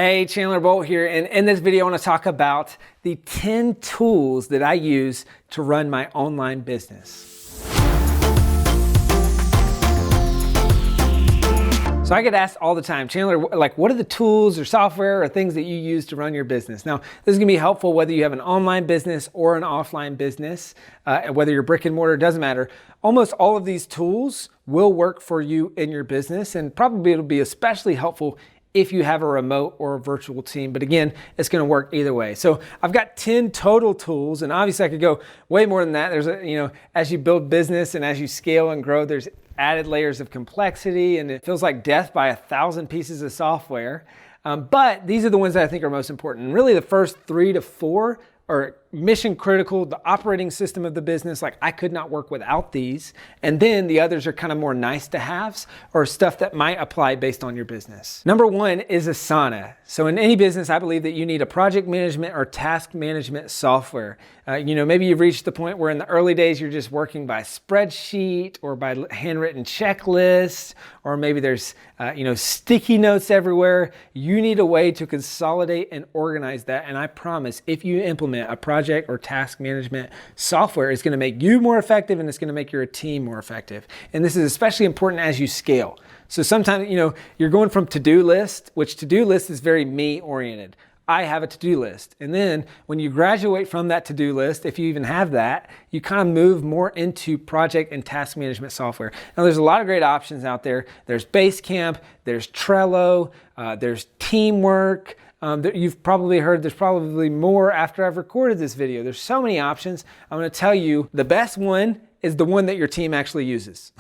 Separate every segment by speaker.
Speaker 1: Hey, Chandler Bolt here, and in this video I want to talk about the 10 tools that I use to run my online business. So I get asked all the time, Chandler, like what are the tools or software or things that you use to run your business? Now, this is gonna be helpful whether you have an online business or an offline business, whether you're brick and mortar, it doesn't matter. Almost all of these tools will work for you in your business, and probably it'll be especially helpful if you have a remote or a virtual team. But again, it's gonna work either way. So I've got 10 total tools, and obviously I could go way more than that. There's as you build business and as you scale and grow, there's added layers of complexity, and it feels like death by 1,000 pieces of software. But these are the ones that I think are most important. And really the first 3 to 4 are mission critical, the operating system of the business. Like I could not work without these. And then the others are kind of more nice to haves or stuff that might apply based on your business. Number 1 is ASANA. So in any business, I believe that you need a project management or task management software. Maybe you've reached the point where in the early days, you're just working by spreadsheet or by handwritten checklists, or maybe there's sticky notes everywhere. You need a way to consolidate and organize that. And I promise if you implement a project or task management software, it's going to make you more effective and it's going to make your team more effective. And this is especially important as you scale. So sometimes, you're going from to-do list, which to-do list is very me oriented. I have a to-do list. And then when you graduate from that to-do list, if you even have that, you kind of move more into project and task management software. Now there's a lot of great options out there. There's Basecamp, there's Trello, there's Teamwork. You've probably heard there's probably more after I've recorded this video. There's so many options. I'm going to tell you the best one is the one that your team actually uses.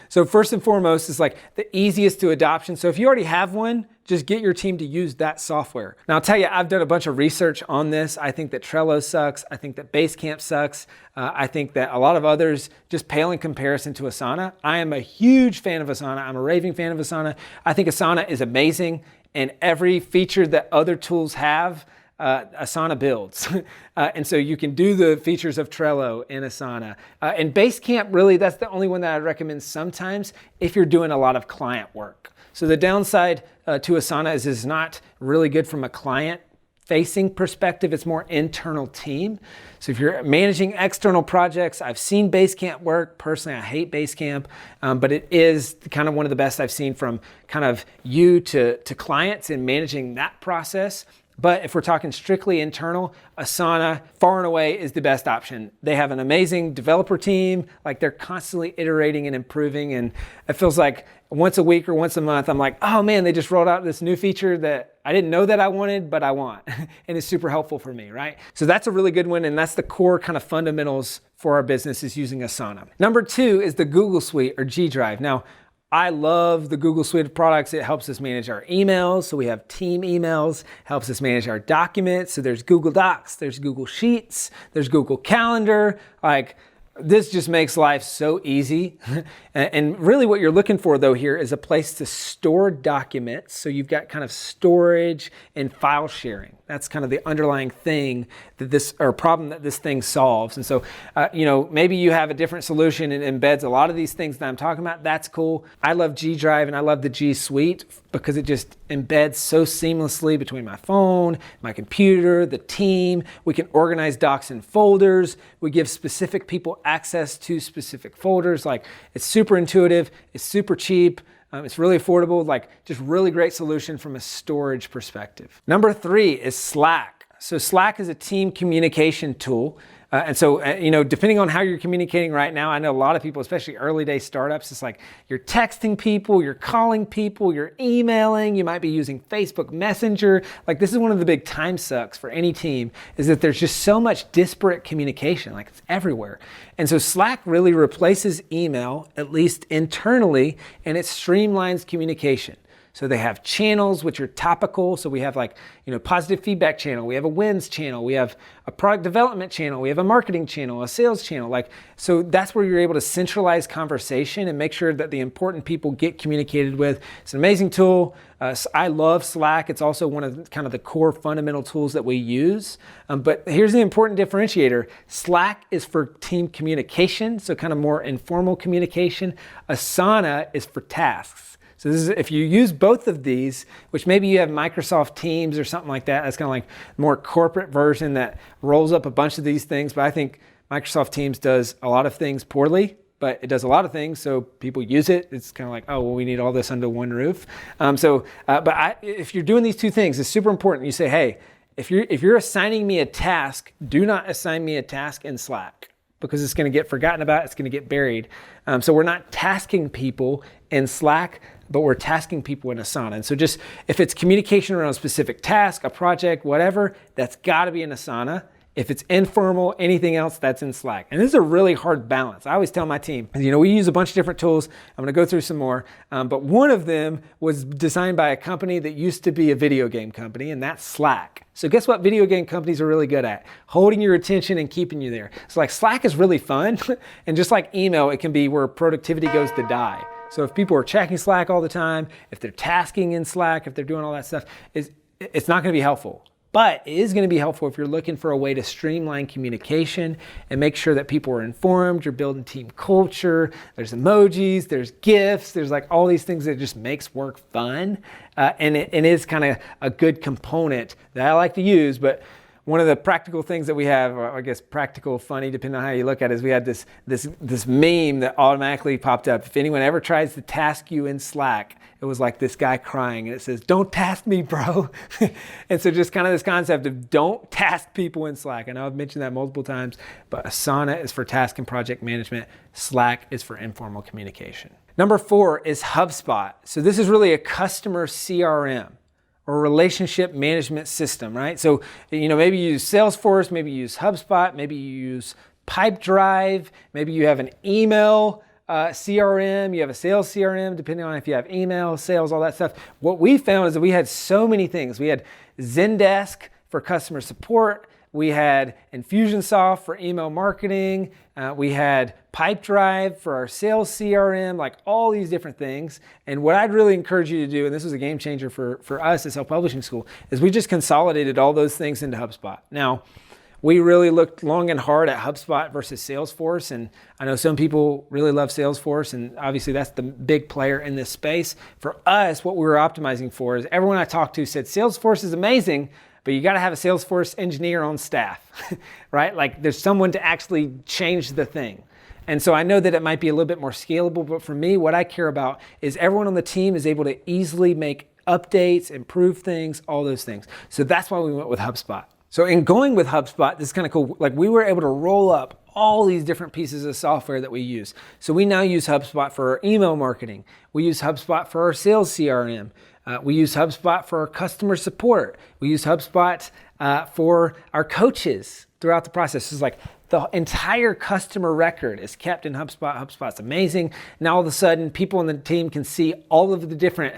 Speaker 1: So first and foremost is like the easiest to adoption. So if you already have one, just get your team to use that software. Now I'll tell you, I've done a bunch of research on this. I think that Trello sucks. I think that Basecamp sucks. I think that a lot of others just pale in comparison to ASANA. I am a huge fan of ASANA. I'm a raving fan of ASANA. I think ASANA is amazing, and every feature that other tools have, ASANA builds. And so you can do the features of Trello in ASANA. And Basecamp, really, that's the only one that I'd recommend sometimes if you're doing a lot of client work. So the downside to ASANA is it's not really good from a client-facing perspective. It's more internal team. So if you're managing external projects, I've seen Basecamp work. Personally, I hate Basecamp, but it is kind of one of the best I've seen from kind of you to clients in managing that process. But if we're talking strictly internal, ASANA far and away is the best option. They have an amazing developer team. Like they're constantly iterating and improving. And it feels like once a week or once a month, I'm like, oh man, they just rolled out this new feature that I didn't know that I wanted, but I want. And it's super helpful for me, right? So that's a really good one. And that's the core kind of fundamentals for our business is using ASANA. Number 2 is the Google Suite or G Drive. Now, I love the Google Suite of products. It helps us manage our emails. So we have team emails, helps us manage our documents. So there's Google Docs, there's Google Sheets, there's Google Calendar. Like this just makes life so easy. And really what you're looking for though here is a place to store documents. So you've got kind of storage and file sharing. That's kind of the underlying thing that problem that this thing solves. And so, maybe you have a different solution and embeds a lot of these things that I'm talking about. That's cool. I love G Drive and I love the G Suite because it just embeds so seamlessly between my phone, my computer, the team. We can organize docs in folders. We give specific people access to specific folders. Like it's super intuitive. It's super cheap. It's really affordable, like just really great solution from a storage perspective. Number 3 is Slack. So Slack is a team communication tool. And so, depending on how you're communicating right now, I know a lot of people, especially early day startups, it's like you're texting people, you're calling people, you're emailing, you might be using Facebook Messenger. Like this is one of the big time sucks for any team is that there's just so much disparate communication, like it's everywhere. And so Slack really replaces email, at least internally, and it streamlines communication. So they have channels which are topical. So we have positive feedback channel. We have a wins channel. We have a product development channel. We have a marketing channel, a sales channel. So that's where you're able to centralize conversation and make sure that the important people get communicated with. It's an amazing tool. I love Slack. It's also one of kind of the core fundamental tools that we use. But here's the important differentiator. Slack is for team communication. So kind of more informal communication. ASANA is for tasks. So this is, if you use both of these, which maybe you have Microsoft Teams or something like that, that's kind of like more corporate version that rolls up a bunch of these things. But I think Microsoft Teams does a lot of things poorly, but it does a lot of things, so people use it. It's kind of like, oh, well, we need all this under one roof. If you're doing these two things, it's super important. You say, hey, if you're assigning me a task, do not assign me a task in Slack, because it's going to get forgotten about. It's going to get buried. So we're not tasking people in Slack, but we're tasking people in Asana. And so just if it's communication around a specific task, a project, whatever, that's got to be in Asana. If it's informal, anything else, that's in Slack. And this is a really hard balance. I always tell my team, we use a bunch of different tools. I'm gonna go through some more, but one of them was designed by a company that used to be a video game company, and that's Slack. So guess what video game companies are really good at? Holding your attention and keeping you there. So like Slack is really fun, and just like email, it can be where productivity goes to die. So if people are checking Slack all the time, if they're tasking in Slack, if they're doing all that stuff, it's not gonna be helpful. But it is going to be helpful if you're looking for a way to streamline communication and make sure that people are informed, you're building team culture, there's emojis, there's GIFs, there's like all these things that just makes work fun. And it is kind of a good component that I like to use. But one of the practical things that we have, or I guess practical, funny, depending on how you look at it, is we had this meme that automatically popped up. If anyone ever tries to task you in Slack, it was like this guy crying, and it says, "Don't task me, bro." And so just kind of this concept of don't task people in Slack. I know I've mentioned that multiple times, but Asana is for task and project management. Slack is for informal communication. Number 4 is HubSpot. So this is really a customer CRM or relationship management system, right? So, maybe you use Salesforce, maybe you use HubSpot, maybe you use Pipedrive, maybe you have an email CRM, you have a sales CRM, depending on if you have email, sales, all that stuff. What we found is that we had so many things. We had Zendesk for customer support. We had Infusionsoft for email marketing. We had Pipedrive for our sales CRM, like all these different things. And what I'd really encourage you to do, and this was a game changer for us at Self-Publishing School, is we just consolidated all those things into HubSpot. Now, we really looked long and hard at HubSpot versus Salesforce, and I know some people really love Salesforce, and obviously that's the big player in this space. For us, what we were optimizing for is everyone I talked to said Salesforce is amazing, but you got to have a Salesforce engineer on staff, right? Like there's someone to actually change the thing. And so I know that it might be a little bit more scalable, but for me, what I care about is everyone on the team is able to easily make updates, improve things, all those things. So that's why we went with HubSpot. So in going with HubSpot, this is kind of cool. Like we were able to roll up all these different pieces of software that we use. So we now use HubSpot for our email marketing. We use HubSpot for our sales CRM. We use HubSpot for our customer support. We use HubSpot for our coaches throughout the process. It's like the entire customer record is kept in HubSpot. HubSpot's amazing. Now all of a sudden, people on the team can see all of the different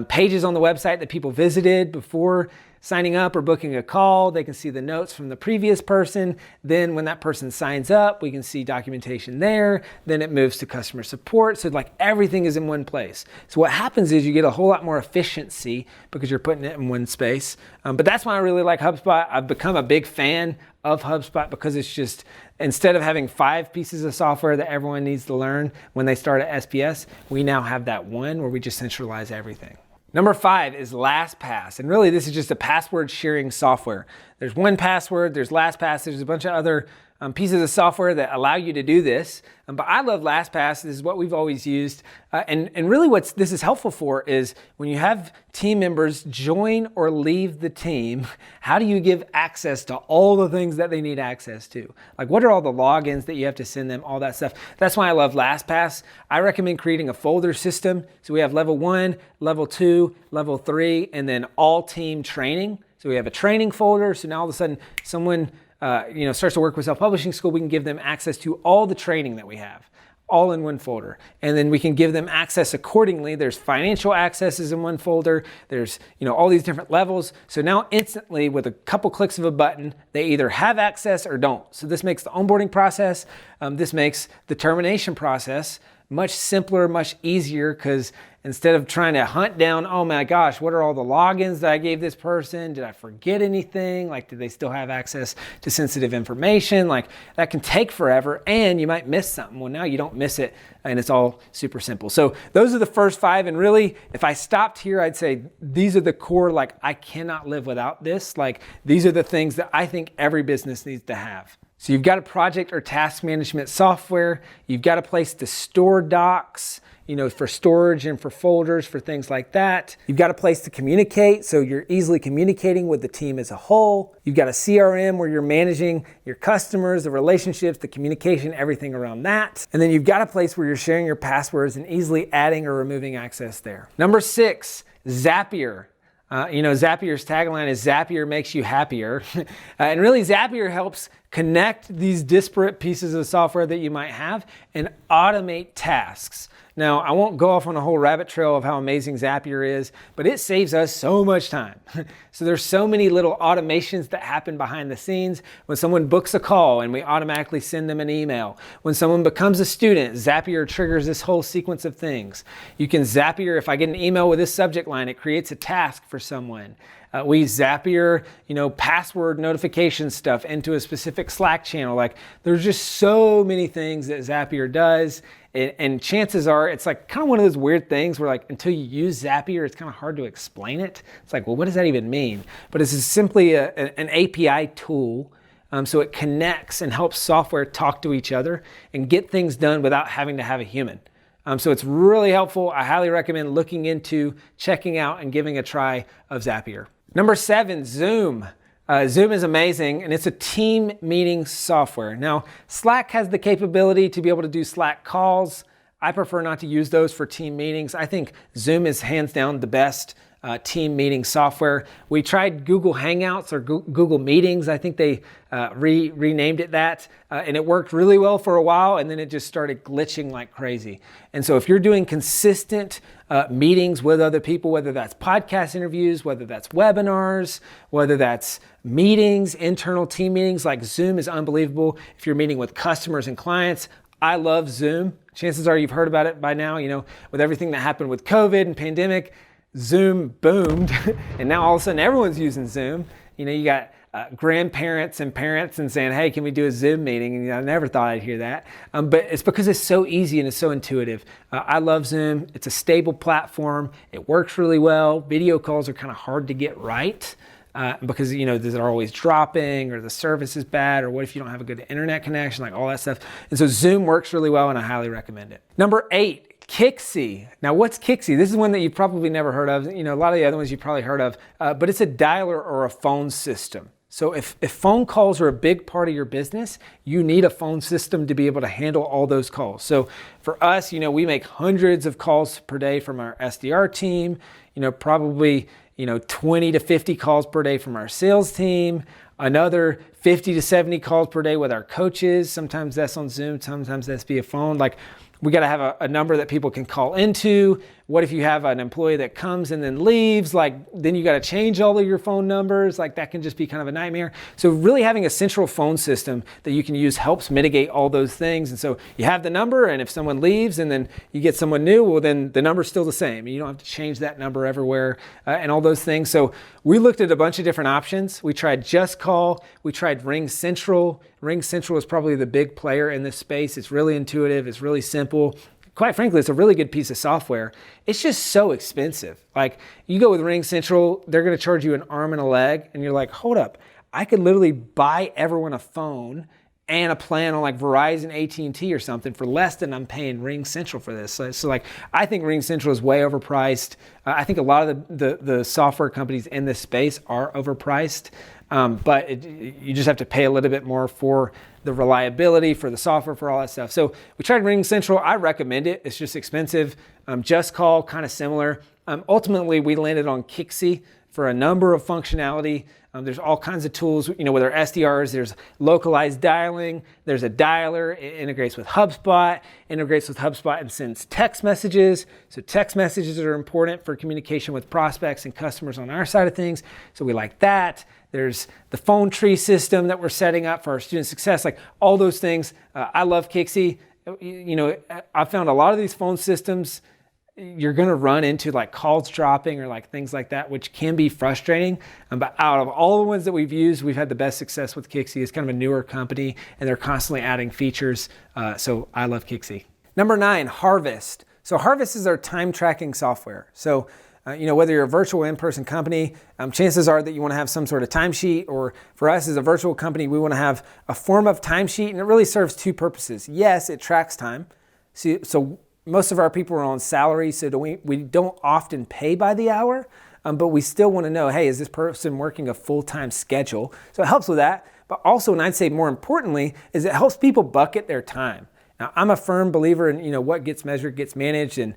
Speaker 1: pages on the website that people visited before signing up or booking a call. They can see the notes from the previous person. Then when that person signs up, we can see documentation there. Then it moves to customer support. So like everything is in one place. So what happens is you get a whole lot more efficiency because you're putting it in one space. But that's why I really like HubSpot. I've become a big fan of HubSpot because it's just, instead of having 5 pieces of software that everyone needs to learn when they start at SPS, we now have that one where we just centralize everything. Number 5 is LastPass. And really this is just a password sharing software. There's 1Password, there's LastPass, there's a bunch of other pieces of software that allow you to do this. But I love LastPass. This is what we've always used. And really what this is helpful for is when you have team members join or leave the team, how do you give access to all the things that they need access to? Like what are all the logins that you have to send them, all that stuff. That's why I love LastPass. I recommend creating a folder system. So we have level 1, level 2, level 3, and then all team training. So we have a training folder. So now all of a sudden someone starts to work with Self-Publishing School, we can give them access to all the training that we have, all in one folder. And then we can give them access accordingly. There's financial accesses in one folder. There's, all these different levels. So now instantly with a couple clicks of a button, they either have access or don't. So this makes the onboarding process, this makes the termination process much simpler, much easier, because instead of trying to hunt down, oh my gosh, what are all the logins that I gave this person? Did I forget anything? Like, do they still have access to sensitive information? Like, that can take forever and you might miss something. Well, now you don't miss it and it's all super simple. So those are the first 5. And really, if I stopped here, I'd say these are the core, like, I cannot live without this. Like, these are the things that I think every business needs to have. So you've got a project or task management software. You've got a place to store docs, for storage and for folders, for things like that. You've got a place to communicate, so you're easily communicating with the team as a whole. You've got a CRM where you're managing your customers, the relationships, the communication, everything around that. And then you've got a place where you're sharing your passwords and easily adding or removing access there. Number 6, ZAPIER. Zapier's tagline is Zapier makes you happier. And really, Zapier helps connect these disparate pieces of software that you might have and automate tasks. Now, I won't go off on a whole rabbit trail of how amazing Zapier is, but it saves us so much time. So there's so many little automations that happen behind the scenes. When someone books a call and we automatically send them an email. When someone becomes a student, Zapier triggers this whole sequence of things. You can Zapier, if I get an email with this subject line, it creates a task for someone. We Zapier, password notification stuff into a specific Slack channel. Like, there's just so many things that Zapier does. And chances are, it's like kind of one of those weird things where, like, until you use Zapier, it's kind of hard to explain it. It's like, well, what does that even mean? But it's simply an API tool. So it connects and helps software talk to each other and get things done without having to have a human. So it's really helpful. I highly recommend looking into, checking out, and giving a try of Zapier. Number 7, Zoom. Zoom is amazing, and it's a team meeting software. Now, Slack has the capability to be able to do Slack calls. I prefer not to use those for team meetings. I think Zoom is hands down the best team meeting software. We tried Google Hangouts or Google Meetings. I think they renamed it that, and it worked really well for a while, and then it just started glitching like crazy. And so if you're doing consistent meetings with other people, whether that's podcast interviews, whether that's webinars, whether that's meetings, internal team meetings, like Zoom is unbelievable. If you're meeting with customers and clients, I love Zoom. Chances are you've heard about it by now. With everything that happened with COVID and pandemic, Zoom boomed, and now all of a sudden everyone's using Zoom. You got grandparents and parents and saying, hey, can we do a Zoom meeting? And I never thought I'd hear that. But it's because it's so easy and it's so intuitive. I love Zoom. It's a stable platform. It works really well. Video calls are kind of hard to get right because, they're always dropping, or the service is bad, or what if you don't have a good internet connection, like all that stuff. And so Zoom works really well, and I highly recommend it. Number 8. KIXIE. Now, what's KIXIE? This is one that you've probably never heard of. A lot of the other ones you've probably heard of, but it's a dialer or a phone system. So if phone calls are a big part of your business, you need a phone system to be able to handle all those calls. So for us, we make hundreds of calls per day from our SDR team, probably, 20 to 50 calls per day from our sales team, another 50 to 70 calls per day with our coaches. Sometimes that's on Zoom, sometimes that's via phone. Like, we got to have a number that people can call into. What if you have an employee that comes and then leaves? Like, then you got to change all of your phone numbers. Like, that can just be kind of a nightmare. So really having a central phone system that you can use helps mitigate all those things. And so you have the number, and if someone leaves and then you get someone new, well, then the number's still the same. You don't have to change that number everywhere and all those things. So we looked at a bunch of different options. We tried Just Call. We tried Ring Central. Ring Central is probably the big player in this space. It's really intuitive. It's really simple. Quite frankly, it's a really good piece of software. It's just so expensive. Like, you go with Ring Central, they're going to charge you an arm and a leg, and you're like, hold up, I could literally buy everyone a phone and a plan on like Verizon, AT&T or something for less than I'm paying Ring Central for this. So like, I think Ring Central is way overpriced. I think a lot of the software companies in this space are overpriced, but you just have to pay a little bit more for the reliability, for the software, for all that stuff. So we tried Ring Central. I recommend it. It's just expensive. Just Call, kind of similar. Ultimately, we landed on KIXIE for a number of functionality. There's all kinds of tools, with our SDRs. There's localized dialing. There's a dialer. It integrates with HubSpot, and sends text messages. So text messages are important for communication with prospects and customers on our side of things. So we like that. There's the phone tree system that we're setting up for our student success, like all those things. I love KIXIE. I found a lot of these phone systems, you're going to run into like calls dropping or like things like that, which can be frustrating. But out of all the ones that we've used, we've had the best success with KIXIE. It's kind of a newer company and they're constantly adding features. So I love KIXIE. Number 9, Harvest. So Harvest is our time tracking software. So whether you're a virtual in-person company, chances are that you want to have some sort of timesheet, or for us as a virtual company, we want to have a form of timesheet, and it really serves 2 purposes. Yes, it tracks time. So most of our people are on salary, so we don't often pay by the hour, but we still want to know, hey, is this person working a full-time schedule? So it helps with that. But also, and I'd say more importantly, is it helps people bucket their time. Now, I'm a firm believer in, what gets measured gets managed, and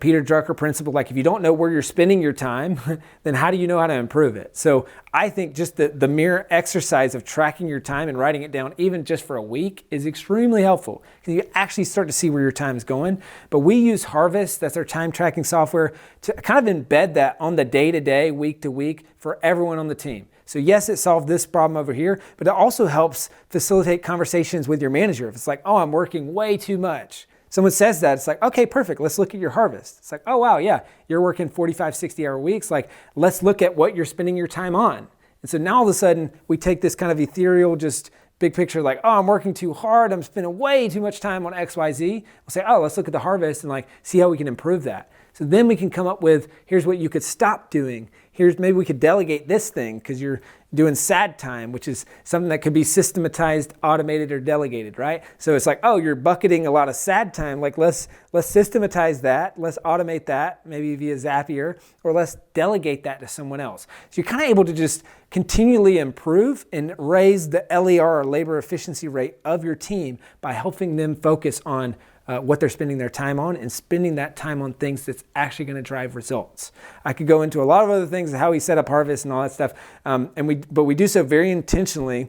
Speaker 1: Peter Drucker principle, like if you don't know where you're spending your time, then how do you know how to improve it? So I think just the mere exercise of tracking your time and writing it down, even just for a week, is extremely helpful because you actually start to see where your time is going. But we use Harvest, that's our time tracking software, to kind of embed that on the day-to-day, week-to-week for everyone on the team. So yes, it solved this problem over here, but it also helps facilitate conversations with your manager. If it's like, oh, I'm working way too much. Someone says that, it's like, okay, perfect. Let's look at your harvest. It's like, oh, wow, yeah, you're working 45, 60-hour weeks. Like, let's look at what you're spending your time on. And so now all of a sudden, we take this kind of ethereal, just big picture, like, oh, I'm working too hard. I'm spending way too much time on X, Y, Z. We'll say, oh, let's look at the harvest and like see how we can improve that. So then we can come up with, here's what you could stop doing. Here's maybe we could delegate this thing because you're doing sad time, which is something that could be systematized, automated, or delegated, right? So it's like, oh, you're bucketing a lot of sad time. Like let's systematize that. Let's automate that, maybe via ZAPIER, or let's delegate that to someone else. So you're kind of able to just continually improve and raise the LER, or labor efficiency rate, of your team by helping them focus on what they're spending their time on and spending that time on things that's actually going to drive results. I could go into a lot of other things, how we set up Harvest and all that stuff, but we do so very intentionally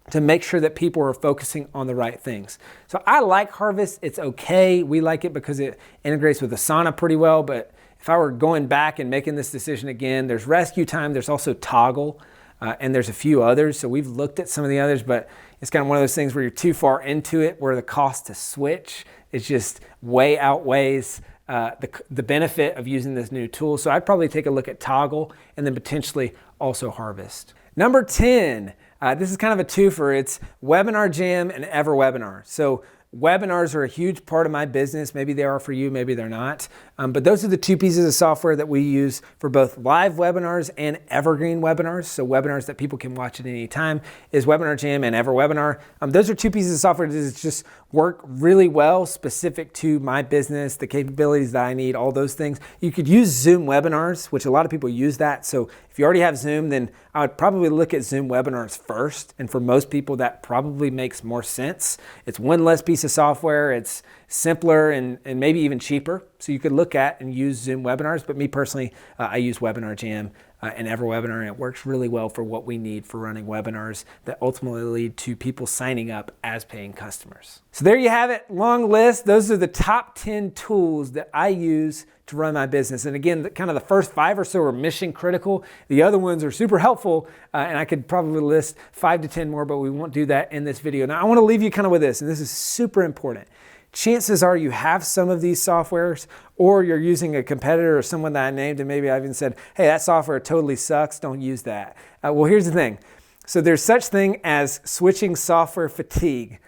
Speaker 1: to make sure that people are focusing on the right things. So I like Harvest. It's okay. We like it because it integrates with ASANA pretty well, but if I were going back and making this decision again, there's Rescue Time, there's also Toggle, and there's a few others. So we've looked at some of the others, but it's kind of one of those things where you're too far into it, where the cost to switch is just way outweighs the benefit of using this new tool. So I'd probably take a look at Toggle and then potentially also Harvest. Number 10, this is kind of a twofer. It's Webinar Jam and EVERWEBINAR. So webinars are a huge part of my business. Maybe they are for you, maybe they're not. But those are the 2 pieces of software that we use for both live webinars and evergreen webinars. So webinars that people can watch at any time is Webinar Jam and EVERWEBINAR. Those are 2 pieces of software that just work really well, specific to my business, the capabilities that I need, all those things. You could use Zoom webinars, which a lot of people use that. So if you already have Zoom, then I would probably look at Zoom webinars first. And for most people, that probably makes more sense. It's one less piece of software. It's simpler and maybe even cheaper. So you could look at and use Zoom webinars. But me personally, I use Webinar Jam and EVERWEBINAR, and it works really well for what we need for running webinars that ultimately lead to people signing up as paying customers. So there you have it, long list. Those are the top 10 tools that I use to run my business. And again, kind of the first 5 or so are mission critical. The other ones are super helpful, and I could probably list 5 to 10 more, but we won't do that in this video. Now I want to leave you kind of with this, and this is super important. Chances are you have some of these softwares, or you're using a competitor or someone that I named, and maybe I even said, hey, that software totally sucks, don't use that. Well, here's the thing. So there's such thing as switching software fatigue.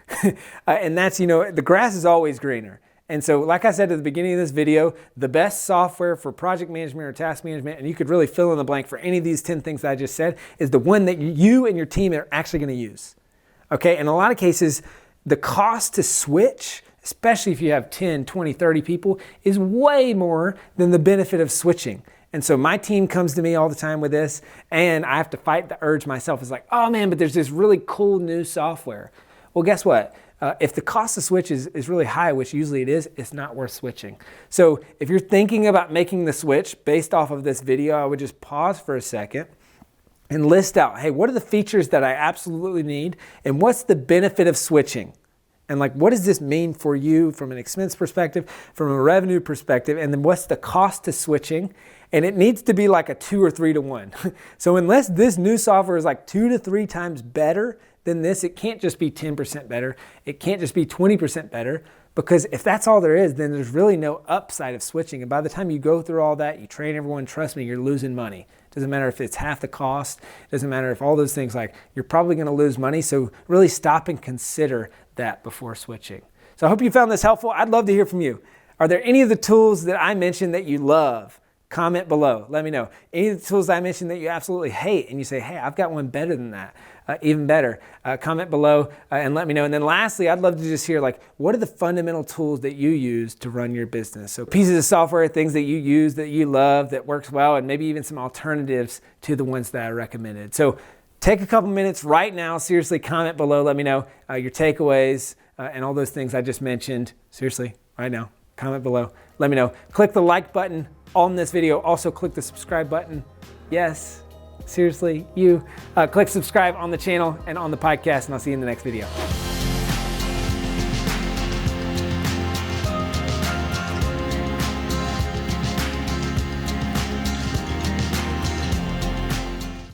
Speaker 1: And that's, the grass is always greener. And so like I said at the beginning of this video, the best software for project management or task management, and you could really fill in the blank for any of these 10 things that I just said, is the one that you and your team are actually going to use. Okay, in a lot of cases, the cost to switch, especially if you have 10, 20, 30 people, is way more than the benefit of switching. And so my team comes to me all the time with this, and I have to fight the urge myself. It's like, oh man, but there's this really cool new software. Well, guess what? If the cost to switch is really high, which usually it is, it's not worth switching. So if you're thinking about making the switch based off of this video, I would just pause for a second and list out, hey, what are the features that I absolutely need, and what's the benefit of switching? And like, what does this mean for you from an expense perspective, from a revenue perspective, and then what's the cost to switching? And it needs to be like a 2 or 3 to 1. So unless this new software is like 2 to 3 times better then this, it can't just be 10% better. It can't just be 20% better, because if that's all there is, then there's really no upside of switching. And by the time you go through all that, you train everyone, trust me, you're losing money. It doesn't matter if it's half the cost. It doesn't matter if all those things, like, you're probably going to lose money. So really stop and consider that before switching. So I hope you found this helpful. I'd love to hear from you. Are there any of the tools that I mentioned that you love? Comment below. Let me know. Any of the tools I mentioned that you absolutely hate and you say, hey, I've got one better than that, even better. Comment below and let me know. And then lastly, I'd love to just hear, like, what are the fundamental tools that you use to run your business? So pieces of software, things that you use, that you love, that works well, and maybe even some alternatives to the ones that I recommended. So take a couple minutes right now. Seriously, comment below. Let me know your takeaways and all those things I just mentioned. Seriously, right now. Comment below. Let me know. Click the like button on this video. Also click the subscribe button. Yes, seriously, you. Click subscribe on the channel and on the podcast, and I'll see you in the next video.